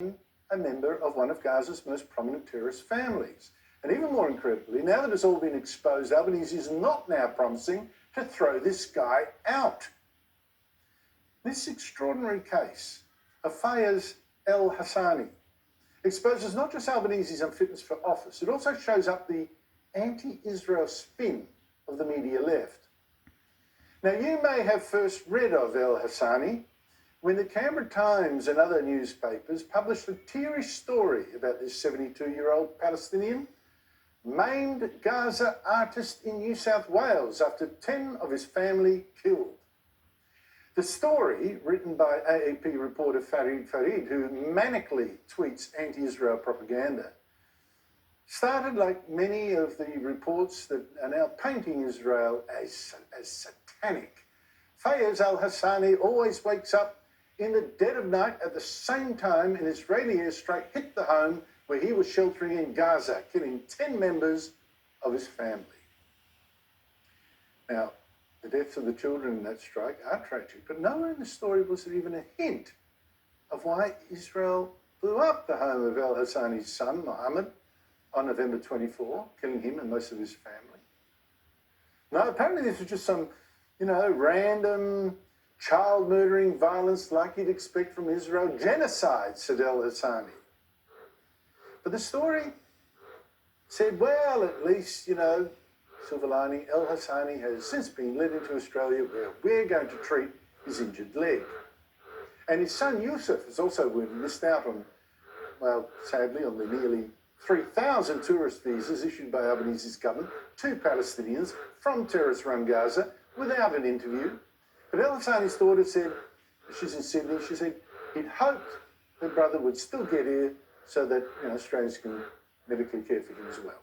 a member of one of Gaza's most prominent terrorist families. And even more incredibly, now that it's all been exposed, Albanese is not now promising to throw this guy out. This extraordinary case of Fayez El-Hassani exposes not just Albanese's unfitness for office, it also shows up the anti-Israel spin of the media left. Now, you may have first read of El-Hassani when the Canberra Times and other newspapers published a tearish story about this 72-year-old Palestinian maimed Gaza artist in New South Wales after 10 of his family killed. The story, written by AAP reporter Farid, who manically tweets anti-Israel propaganda, started like many of the reports that are now painting Israel as satanic. Fayez al-Hassani always wakes up in the dead of night at the same time an Israeli airstrike hit the home where he was sheltering in Gaza, killing 10 members of his family. Now, the deaths of the children in that strike are tragic, but nowhere in the story was there even a hint of why Israel blew up the home of El-Hassani's son, Mohammed, on November 24, killing him and most of his family. No, apparently this was just some, random child-murdering violence like you'd expect from Israel. Genocide, said El-Hassani. But the story said, well, at least, silver lining, El-Hassani has since been led into Australia where we're going to treat his injured leg. And his son Yusuf has also missed out on, well, sadly, on the nearly 3,000 tourist visas issued by Albanese's government to Palestinians from terrorist-run Gaza without an interview. But El-Hassani's daughter said, she's in Sydney, she said he'd hoped her brother would still get here so that Australians can medically care for him as well.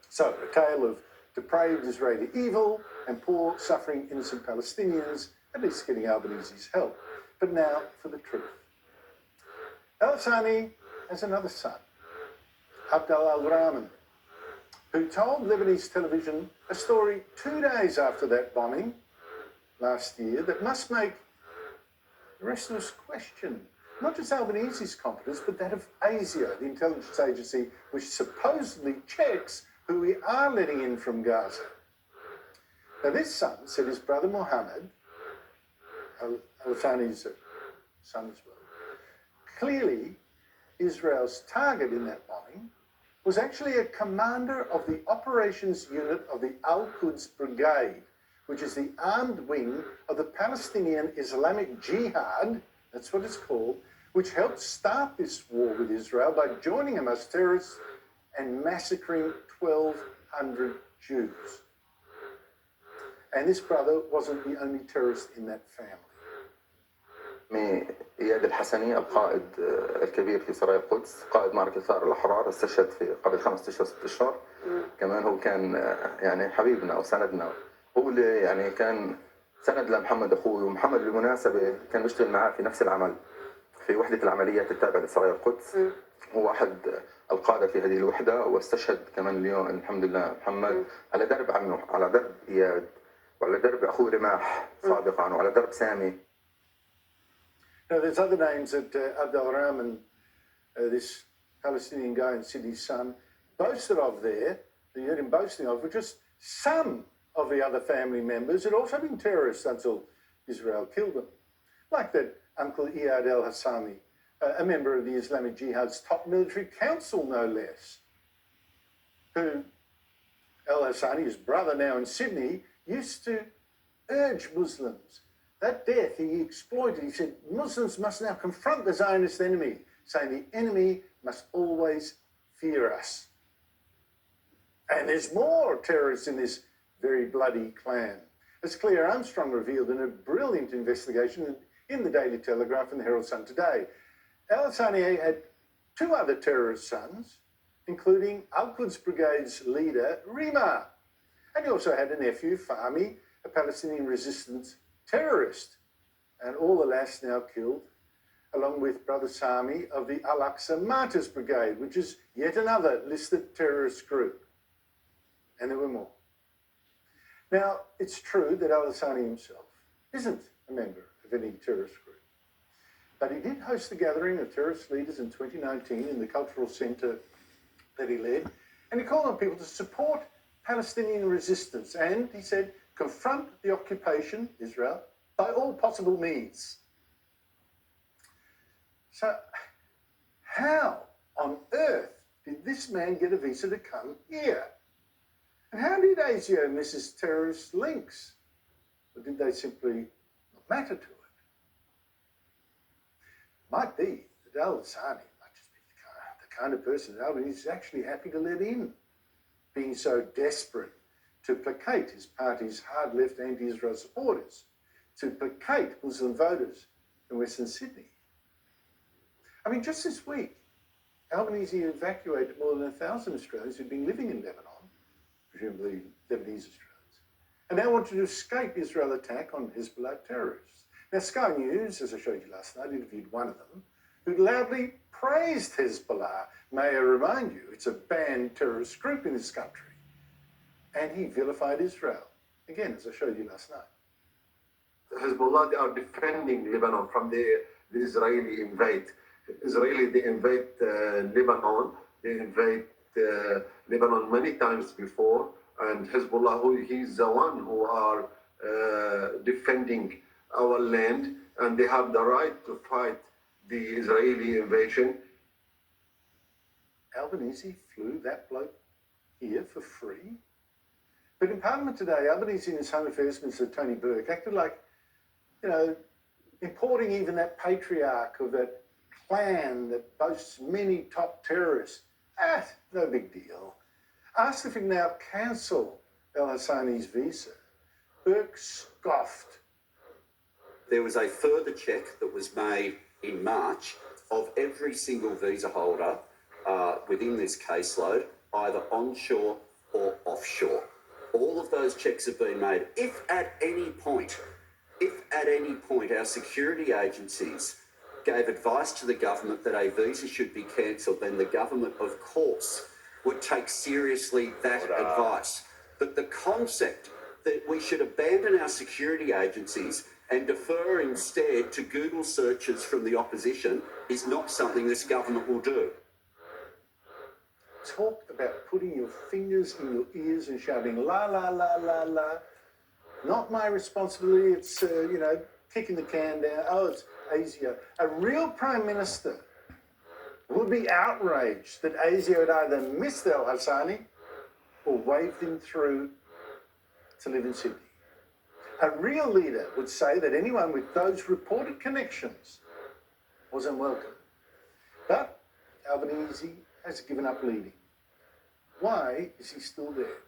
So, a tale of depraved Israeli evil and poor, suffering, innocent Palestinians, at least getting Albanese's help. But now for the truth. El-Hassani has another son, Abdel al-Rahman, who told Lebanese television a story 2 days after that bombing last year that must make the rest of us question not just Albanese's competence, but that of ASIO, the intelligence agency which supposedly checks who we are letting in from Gaza. Now, this son said his brother Mohammed, Al-Thani's son as well, clearly Israel's target in that bombing was actually a commander of the operations unit of the Al-Quds Brigade, which is the armed wing of the Palestinian Islamic Jihad, that's what it's called, which helped start this war with Israel by joining Hamas terrorists and massacring 1,200 Jews. And this brother wasn't the only terrorist in that family. إياد الحسني القائد الكبير في سرايا القدس، قائد معركة ثأر الأحرار، استشهد في قبل 5 أشهر 6 أشهر. كمان هو كان حبيبنا وسندنا، هو اللي كان سند لمحمد أخوي، ومحمد بالمناسبة كان بيشتغل معاه في نفس العمل في وحدة العمليات التابعة لسرايا القدس. هو أحد القادة في هذه الوحدة، واستشهد كمان اليوم الحمد لله محمد على درب عمه، على درب إياد، وعلى درب أخوه رماح سابقا، وعلى درب سامي. Now, there's other names that Abdel Rahman, this Palestinian guy and Sydney's son, boasted of there, that you heard him boasting of, were just some of the other family members had also been terrorists until Israel killed them. Like that Uncle Iyad el-Hassani, a member of the Islamic Jihad's top military council, no less, who el-Hassani, his brother now in Sydney, used to urge Muslims. That death he exploited. He said, Muslims must now confront the Zionist enemy, saying the enemy must always fear us. And there's more terrorists in this very bloody clan. As Claire Armstrong revealed in a brilliant investigation in the Daily Telegraph and the Herald Sun today, El-Hassani had 2 other terrorist sons, including Al-Quds Brigade's leader, Rima. And he also had a nephew, Fahmy, a Palestinian resistance terrorist, and all, alas, now killed, along with brother Sami of the Al-Aqsa Martyrs Brigade, which is yet another listed terrorist group. And there were more. Now, it's true that El-Hassani himself isn't a member of any terrorist group. But he did host a gathering of terrorist leaders in 2019 in the cultural centre that he led, and he called on people to support Palestinian resistance and, he said, confront the occupation, Israel, by all possible means. So how on earth did this man get a visa to come here? And how did ASIO miss his terrorist links? Or did they simply not matter to it? Might be that Al-Hassani might just be the kind of person that Albanese is actually happy to let in, being so desperate to placate his party's hard-left anti-Israel supporters, to placate Muslim voters in Western Sydney. I mean, just this week, Albanese evacuated more than 1,000 Australians who'd been living in Lebanon, presumably Lebanese Australians, and now wanted to escape Israel attack on Hezbollah terrorists. Now, Sky News, as I showed you last night, interviewed one of them, who loudly praised Hezbollah. May I remind you, it's a banned terrorist group in this country. And he vilified Israel, again, as I showed you last night. Hezbollah, they are defending Lebanon from the Israeli invade. They invade Lebanon. They invade Lebanon many times before. And Hezbollah, he's the one who are defending our land. And they have the right to fight the Israeli invasion. Albanese flew that bloke here for free? But in Parliament today, Albanese and his Home Affairs Minister, Tony Burke, acted like, importing even that patriarch of that clan that boasts many top terrorists. No big deal. Asked if he'd now cancel Al-Hassani's visa. Burke scoffed. There was a further check that was made in March of every single visa holder within this caseload, either onshore or offshore. All of those checks have been made. If at any point our security agencies gave advice to the government that a visa should be cancelled, then the government, of course, would take seriously that advice. But the concept that we should abandon our security agencies and defer instead to Google searches from the opposition is not something this government will do. Talk about putting your fingers in your ears and shouting, la, la, la, la, la. Not my responsibility, it's, kicking the can down. Oh, it's ASIO. A real Prime Minister would be outraged that ASIO had either missed Al-Hassani or waved him through to live in Sydney. A real leader would say that anyone with those reported connections was unwelcome. But Albanese has given up leading. Why is he still there?